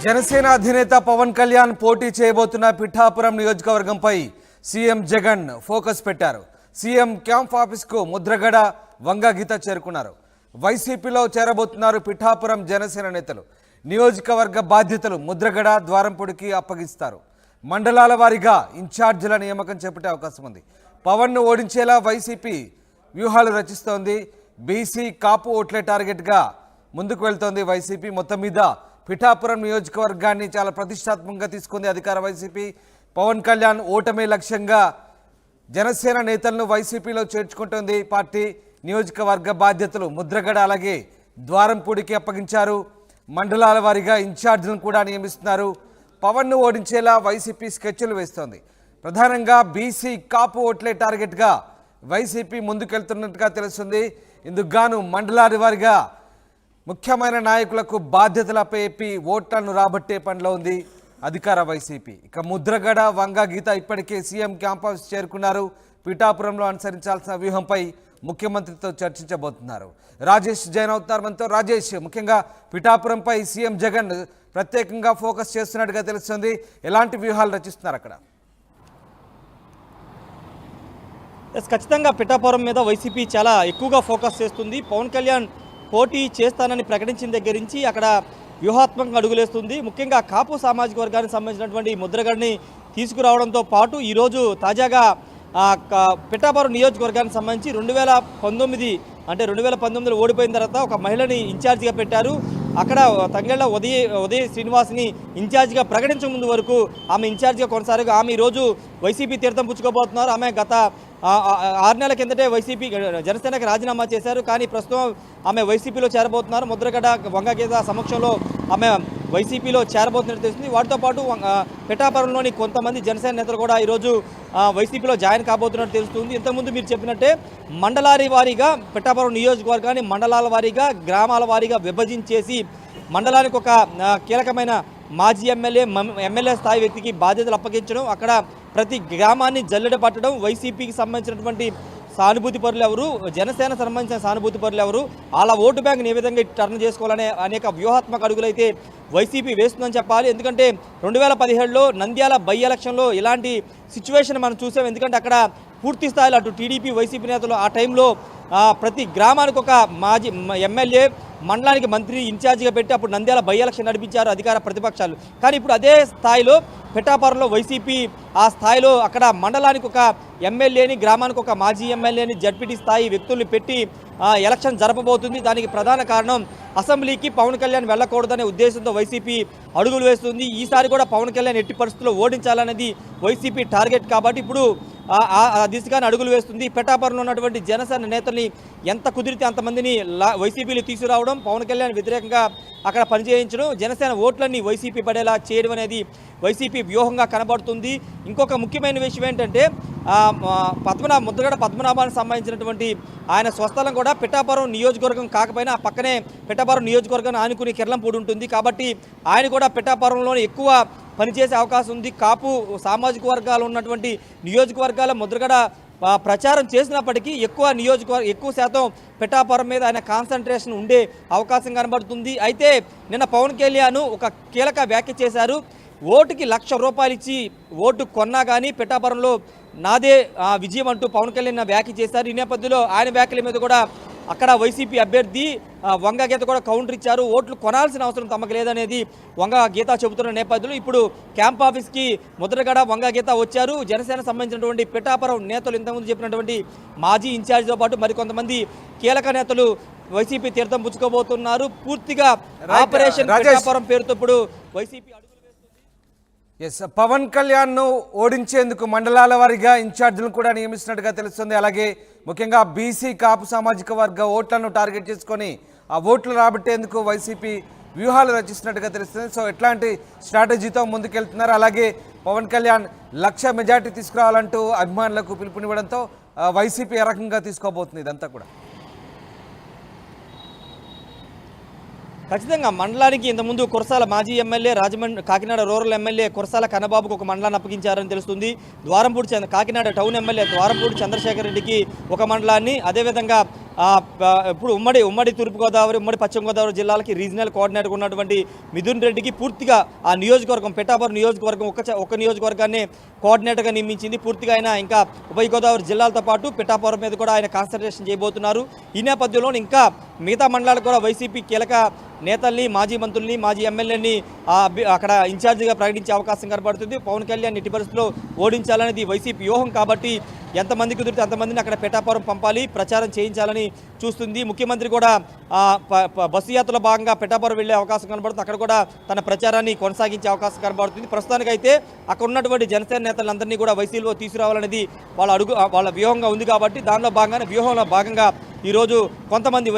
జనసేన అధినేత పవన్ కళ్యాణ్ పోటీ చేయబోతున్న పిఠాపురం నియోజకవర్గంపై సీఎం జగన్ ఫోకస్ పెట్టారు. సీఎం క్యాంప్ ఆఫీస్కు ముద్రగడ వంగ గీత చేరుకున్నారు. వైసీపీలో చేరబోతున్నారు పిఠాపురం జనసేన నేతలు. నియోజకవర్గ బాధ్యతలు ముద్రగడ ద్వారంపూడికి అప్పగిస్తారు. మండలాల వారీగా ఇన్ఛార్జీల నియామకం చేపట్టే అవకాశం ఉంది. పవన్ను ఓడించేలా వైసీపీ వ్యూహాలు రచిస్తోంది. బీసీ కాపు ఓట్లే టార్గెట్గా ముందుకు వెళ్తోంది వైసీపీ. మొత్తం మీద పిఠాపురం నియోజకవర్గాన్ని చాలా ప్రతిష్టాత్మకంగా తీసుకుంది అధికార వైసీపీ. పవన్ కళ్యాణ్ ఓటమే లక్ష్యంగా జనసేన నేతలను వైసీపీలో చేర్చుకుంటోంది పార్టీ. నియోజకవర్గ బాధ్యతలు ముద్రగడ అలాగే ద్వారంపూడికి అప్పగించారు. మండలాల వారీగా ఇన్ఛార్జీలను కూడా నియమిస్తున్నారు. పవన్ను ఓడించేలా వైసీపీ స్కెచ్లు వేస్తోంది. ప్రధానంగా బీసీ కాపు ఓట్లే టార్గెట్గా వైసీపీ ముందుకెళ్తున్నట్టుగా తెలుస్తుంది. ఇందుకు గాను మండలాల వారీగా ముఖ్యమైన నాయకులకు బాధ్యతలపై ఓట్లను రాబట్టే పనిలో ఉంది అధికార వైసీపీ. ఇక ముద్రగడ వంగ గీత ఇప్పటికే సీఎం క్యాంప్ ఆఫీస్ చేరుకున్నారు. పిఠాపురంలో అనుసరించాల్సిన వ్యూహంపై ముఖ్యమంత్రితో చర్చించబోతున్నారు. రాజేష్ జైన్ అవుతున్నారు మనతో. రాజేష్, ముఖ్యంగా పిఠాపురంపై సీఎం జగన్ ప్రత్యేకంగా ఫోకస్ చేస్తున్నట్టుగా తెలుస్తుంది. ఎలాంటి వ్యూహాలు రచిస్తున్నారు అక్కడ? ఖచ్చితంగా పిఠాపురం మీద వైసీపీ చాలా ఎక్కువగా ఫోకస్ చేస్తుంది. పవన్ కళ్యాణ్ పోటీ చేస్తానని ప్రకటించిన దగ్గర నుంచి అక్కడ వ్యూహాత్మకంగా అడుగులేస్తుంది. ముఖ్యంగా కాపు సామాజిక వర్గానికి సంబంధించినటువంటి ముద్రగడ్ని తీసుకురావడంతో పాటు ఈరోజు తాజాగా పిఠాపురం నియోజకవర్గానికి సంబంధించి 2019లో ఓడిపోయిన తర్వాత ఒక మహిళని ఇన్ఛార్జిగా పెట్టారు. అక్కడ తంగెళ్ళ ఉదయ శ్రీనివాస్ని ఇన్ఛార్జిగా ప్రకటించే ముందు వరకు ఆమె ఇన్ఛార్జిగా కొనసాగి ఆమె ఈరోజు వైసీపీ తీర్థం పుచ్చుకోబోతున్నారు. ఆమె గత 6 నెలల కిందటే వైసీపీ జనసేనకి రాజీనామా చేశారు. కానీ ప్రస్తుతం ఆమె వైసీపీలో చేరబోతున్నారు. ముద్రగడ వంగ గీత సమక్షంలో ఆమె వైసీపీలో చేరబోతున్నట్టు తెలుస్తుంది. వాటితో పాటు పిఠాపురంలోని కొంతమంది జనసేన నేతలు కూడా ఈరోజు వైసీపీలో జాయిన్ కాబోతున్నట్టు తెలుస్తుంది. ఇంతకుముందు మీరు చెప్పినట్టే మండలాల వారీగా పిఠాపురం నియోజకవర్గాన్ని మండలాల వారీగా గ్రామాల వారీగా విభజించేసి మండలానికి ఒక కీలకమైన మాజీ ఎమ్మెల్యే స్థాయి వ్యక్తికి బాధ్యతలు అప్పగించడం, అక్కడ ప్రతి గ్రామాన్ని జల్లెడ పట్టడం, వైసీపీకి సంబంధించినటువంటి సానుభూతి పరులు ఎవరు, జనసేన సంబంధించిన సానుభూతి పరులు ఎవరు, వాళ్ళ ఓటు బ్యాంక్ని ఏ విధంగా టర్న్ చేసుకోవాలనే అనేక వ్యూహాత్మక అడుగులైతే వైసీపీ వేస్తుందని చెప్పాలి. ఎందుకంటే 2017లో నంద్యాల బై ఎలక్షన్లో ఇలాంటి సిచ్యువేషన్ మనం చూసాం. ఎందుకంటే అక్కడ పూర్తి స్థాయిలో అటు టీడీపీ వైసీపీ నేతలు ఆ టైంలో ప్రతి గ్రామానికి ఒక మాజీ ఎమ్మెల్యే, మండలానికి మంత్రి ఇన్ఛార్జిగా పెట్టి అప్పుడు నంద్యాల బై ఎలక్షన్ నడిపించారు అధికార ప్రతిపక్షాలు. కానీ ఇప్పుడు అదే స్థాయిలో పిఠాపురంలో వైసీపీ ఆ స్థాయిలో అక్కడ మండలానికి ఒక ఎమ్మెల్యేని, గ్రామానికి ఒక మాజీ ఎమ్మెల్యేని, జడ్పీటీ స్థాయి వ్యక్తుల్ని పెట్టి ఎలక్షన్ జరపబోతుంది. దానికి ప్రధాన కారణం అసెంబ్లీకి పవన్ కళ్యాణ్ వెళ్ళకూడదనే ఉద్దేశంతో వైసీపీ అడుగులు వేస్తుంది. ఈసారి కూడా పవన్ కళ్యాణ్ ఎట్టి పరిస్థితుల్లో ఓడించాలనేది వైసీపీ టార్గెట్. కాబట్టి ఇప్పుడు ఆ దిశగానే అడుగులు వేస్తుంది. పిఠాపురంలో ఉన్నటువంటి జనసేన నేతల్ని ఎంత కుదిరితే అంతమందిని వైసీపీలో తీసుకురావడం, పవన్ కళ్యాణ్ వ్యతిరేకంగా అక్కడ పనిచేయించడం, జనసేన ఓట్లన్నీ వైసీపీ పడేలా చేయడం అనేది వైసీపీ వ్యూహంగా కనబడుతుంది. ఇంకొక ముఖ్యమైన విషయం ఏంటంటే ముద్రగడ పద్మనాభానికి సంబంధించినటువంటి ఆయన స్వస్థలం కూడా పిఠాపురం నియోజకవర్గం కాకపోయినా పక్కనే పిఠాపురం నియోజకవర్గాన్ని ఆనుకుని కిర్లంపూడి ఉంటుంది. కాబట్టి ఆయన కూడా పిఠాపురంలోనే ఎక్కువ పనిచేసే అవకాశం ఉంది. కాపు సామాజిక వర్గాలు ఉన్నటువంటి నియోజకవర్గాల ముద్రగడ ప్రచారం చేసినప్పటికీ ఎక్కువ శాతం పిఠాపురం మీద ఆయన కాన్సన్ట్రేషన్ ఉండే అవకాశం కనబడుతుంది. అయితే నిన్న పవన్ కళ్యాణ్ ఒక కీలక వ్యాఖ్య చేశారు. ఓటుకి ₹1,00,000 ఇచ్చి ఓటు కొన్నా కానీ పిఠాపురంలో నాదే విజయం అంటూ పవన్ కళ్యాణ్ వ్యాఖ్య చేశారు. ఈ నేపథ్యంలో ఆయన వ్యాఖ్యల మీద కూడా అక్కడ వైసీపీ అభ్యర్థి వంగ గీత కూడా కౌంటర్ ఇచ్చారు. ఓట్లు కొనాల్సిన అవసరం తమకు లేదనేది వంగ గీత చెబుతున్న నేపథ్యంలో ఇప్పుడు క్యాంప్ ఆఫీస్కి ముద్రగడ వంగ గీత వచ్చారు. జనసేన సంబంధించినటువంటి పిఠాపురం నేతలు ఇంతకుముందు చెప్పినటువంటి మాజీ ఇన్ఛార్జితో పాటు మరికొంతమంది కీలక నేతలు వైసీపీ తీర్థం పుచ్చుకోబోతున్నారు. పూర్తిగా ఆపరేషన్ పిఠాపురం పేరుతో ఇప్పుడు వైసీపీ పవన్ కళ్యాణ్ను ఓడించేందుకు మండలాల వారీగా ఇన్ఛార్జీలను కూడా నియమిస్తున్నట్టుగా తెలుస్తుంది. అలాగే ముఖ్యంగా బీసీ కాపు సామాజిక వర్గ ఓట్లను టార్గెట్ చేసుకొని ఆ ఓట్లు రాబట్టేందుకు వైసీపీ వ్యూహాలు రచిస్తున్నట్టుగా తెలుస్తుంది. సో ఎట్లాంటి స్ట్రాటజీతో ముందుకెళ్తున్నారు? అలాగే పవన్ కళ్యాణ్ 1,00,000 మెజార్టీ తీసుకురావాలంటూ అభిమానులకు పిలుపునివ్వడంతో వైసీపీ ఏ రకంగా తీసుకోబోతుంది ఇదంతా కూడా? ఖచ్చితంగా మండలానికి ఇంతకుముందు కురసాల మాజీ MLA Kakinada rural MLA Kurasala కన్నబాబుకు ఒక మండలాన్ని అప్పగించారని తెలుస్తుంది. ద్వారంపూడి కాకినాడ టౌన్ ఎమ్మెల్యే ద్వారంపూడి చంద్రశేఖర్ రెడ్డికి ఒక మండలాన్ని, అదేవిధంగా ఇప్పుడు ఉమ్మడి తూర్పుగోదావరి, ఉమ్మడి పశ్చిమ గోదావరి జిల్లాలకి రీజనల్ కోఆర్డినేటర్ ఉన్నటువంటి మిథున్ రెడ్డికి పూర్తిగా ఆ నియోజకవర్గం పిఠాపురం నియోజకవర్గం ఒక నియోజకవర్గాన్ని కోఆర్డినేటర్గా నియమించింది. పూర్తిగా ఆయన ఇంకా ఉభయ గోదావరి జిల్లాలతో పాటు పిఠాపురం మీద కూడా ఆయన కాన్సన్ట్రేషన్ చేయబోతున్నారు. ఈ నేపథ్యంలో ఇంకా మిగతా మండలాలకు కూడా వైసీపీ కీలక నేతల్ని, మాజీ మంత్రుల్ని, మాజీ ఎమ్మెల్యేని అక్కడ ఇన్ఛార్జిగా ప్రకటించే అవకాశం కనబడుతుంది. పవన్ కళ్యాణ్ ఎట్టి పరిస్థితుల్లో ఓడించాలనేది వైసీపీ వ్యూహం కాబట్టి ఎంతమంది కుదిరితే అంతమందిని అక్కడ పిఠాపురం పంపాలి, ప్రచారం చేయించాలని చూస్తుంది. ముఖ్యమంత్రి కూడా బస్సు యాత్రలో భాగంగా పిఠాపురం వెళ్లే అవకాశం కనబడుతుంది. అక్కడ కూడా తన ప్రచారాన్ని కొనసాగించే అవకాశం కనబడుతుంది. ప్రస్తుతానికైతే అక్కడ ఉన్నటువంటి జనసేన నేతలందరినీ కూడా వైసీపీలో తీసుకురావాలనేది వాళ్ళ వ్యూహంగా ఉంది కాబట్టి వ్యూహంలో భాగంగా ఈరోజు కొంతమంది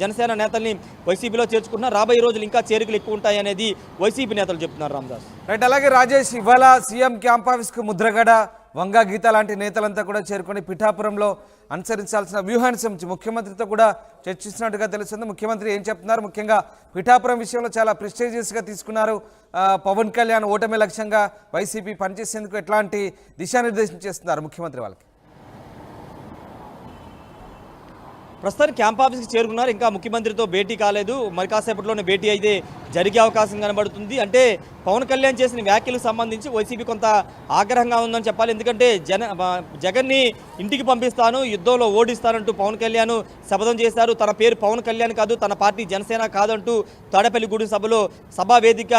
జనసేన నేతల్ని వైసీపీలో చేర్చుకుంటున్నారు. రాబోయే రోజులు ఇంకా చేరికలు ఎక్కువ ఉంటాయి అనేది వైసీపీ నేతలు చెప్తున్నారు. రామదాస్ రైట్. అలాగే రాజేష్, ఇవాళ సీఎం క్యాంప్ ఆఫీస్కు ముద్రగడ, వంగా గీత లాంటి నేతలంతా కూడా చేరుకొని పిఠాపురంలో అనుసరించాల్సిన వ్యూహాన్ని ముఖ్యమంత్రితో కూడా చర్చిస్తున్నట్టుగా తెలుస్తుంది. ముఖ్యమంత్రి ఏం చెప్తున్నారు? ముఖ్యంగా పిఠాపురం విషయంలో చాలా ప్రెస్టీజియస్గా తీసుకున్నారు. పవన్ కళ్యాణ్ ఓటమి లక్ష్యంగా వైసీపీ పనిచేసేందుకు ఎట్లాంటి దిశానిర్దేశం చేస్తున్నారు ముఖ్యమంత్రి వాళ్ళకి? ప్రస్తుతానికి క్యాంప్ ఆఫీస్కి చేరుకున్నారు. ఇంకా ముఖ్యమంత్రితో భేటీ కాలేదు. మరి కాసేపట్లోనే భేటీ అయితే జరిగే అవకాశం కనబడుతుంది. అంటే పవన్ కళ్యాణ్ చేసిన వ్యాఖ్యలకు సంబంధించి వైసీపీ కొంత ఆగ్రహంగా ఉందని చెప్పాలి. ఎందుకంటే జగన్ని ఇంటికి పంపిస్తాను, యుద్ధంలో ఓడిస్తానంటూ పవన్ కళ్యాణ్ శపథం చేశారు. తన పేరు పవన్ కళ్యాణ్ కాదు, తన పార్టీ జనసేన కాదంటూ తాడేపల్లిగూడెం సభలో సభా వేదిక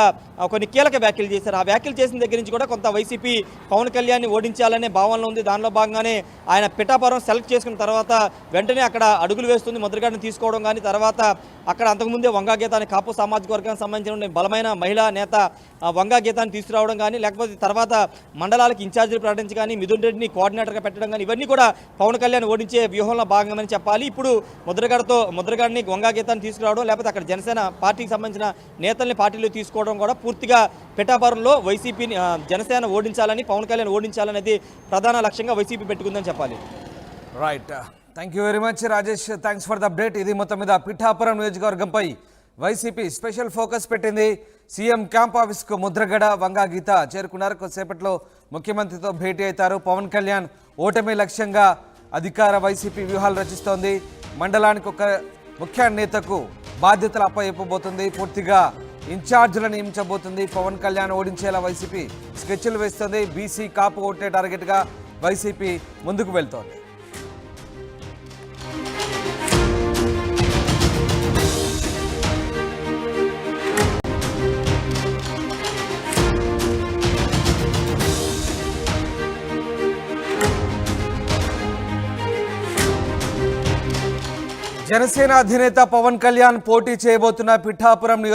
కొన్ని కీలక వ్యాఖ్యలు చేశారు. ఆ వ్యాఖ్యలు చేసిన దగ్గర నుంచి కూడా కొంత వైసీపీ పవన్ కళ్యాణ్ని ఓడించాలనే భావనలో ఉంది. దానిలో భాగంగానే ఆయన పిఠాపురం సెలెక్ట్ చేసుకున్న తర్వాత వెంటనే అక్కడ అడుగులు వేస్తుంది. ముద్రగడను తీసుకోవడం కానీ, తర్వాత అక్కడ అంతకుముందే వంగా గీతాన్ని కాపు సామాజిక వర్గానికి సంబంధించిన బలమైన మహిళా నేత వంగా గీతాన్ని తీసుకురావడం కానీ, లేకపోతే తర్వాత మండలాలకు ఇన్ఛార్జీలు ప్రకటించి కానీ, మిథున్ రెడ్డిని కోఆర్డినేటర్గా పెట్టడం కానీ, ఇవన్నీ కూడా పవన్ కళ్యాణ్ ఓడించే వ్యూహంలో భాగంగానే చెప్పాలి. ఇప్పుడు ముద్రగడని వంగా గీతాన్ని తీసుకురావడం, లేకపోతే అక్కడ జనసేన పార్టీకి సంబంధించిన నేతల్ని పార్టీలో తీసుకోవడం కూడా పూర్తిగా పిఠాపురంలో వైసీపీని జనసేన ఓడించాలని, పవన్ కళ్యాణ్ ఓడించాలనేది ప్రధాన లక్ష్యంగా వైసీపీ పెట్టుకుందని చెప్పాలి. Right. Thank you very much Rajesh. Thanks for the update. ఇది మొత్తం మీద పిఠాపురం నియోజకవర్గంపై వైసీపీ స్పెషల్ ఫోకస్ పెట్టింది. సీఎం క్యాంప్ ఆఫీస్కు ముద్రగడ, వంగా గీత చేరుకున్నారు. కొద్దిసేపట్లో ముఖ్యమంత్రితో భేటీ అవుతారు. పవన్ కళ్యాణ్ ఓటమి లక్ష్యంగా అధికార వైసీపీ వ్యూహాలు రచిస్తోంది. మండలానికి ఒక ముఖ్య నేతకు బాధ్యతలు అప్పచెప్పబోతుంది. పూర్తిగా ఇన్ఛార్జీలను నియమించబోతుంది. పవన్ కళ్యాణ్ ఓడించేలా వైసీపీ స్కెచ్లు వేస్తోంది. బీసీ కాపు ఓటే టార్గెట్గా వైసీపీ ముందుకు వెళ్తోంది. జనసేన అధినేత పవన్ కళ్యాణ్ పోటీ చేయబోతున్న పిఠాపురం నియోజకవర్గం